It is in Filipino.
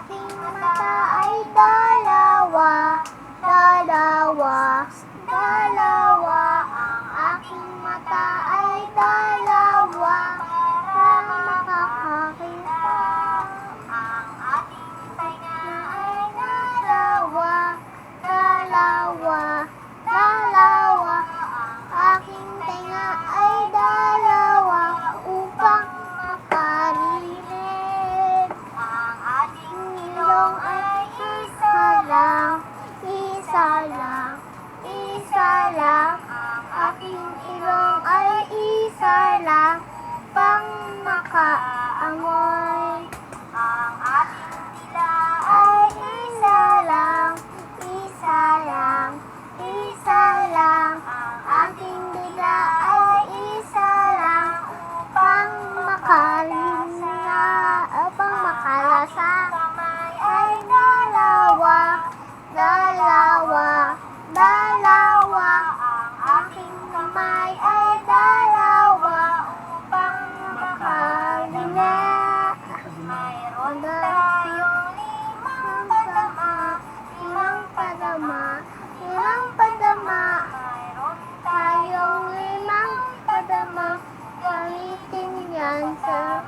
aking mata ay dalawa, dalawa, dalawa. Ang aking mata ay dalawa, para makakakita. Ang ating tenga ay dalawa, dalawa, dalawa. Ang aking tenga ay dalawa, upang makarinig. Ang ating ilong ay isa lang, isa lang, isa lang. Ang aking ilong ay isa lang, pang makaamoy. Ang ating dila ay isa lang, isa lang, isa lang. Ang ating dila ay isa lang, upang makalasa. Kamay ay dalawa, dalawa, dalawa. Ang aking kamay ay dalawa, upang makalimutan. Mayroon tayong limang padama, limang padama, limang padama. Mayroon tayong limang padama, gamitin yan sa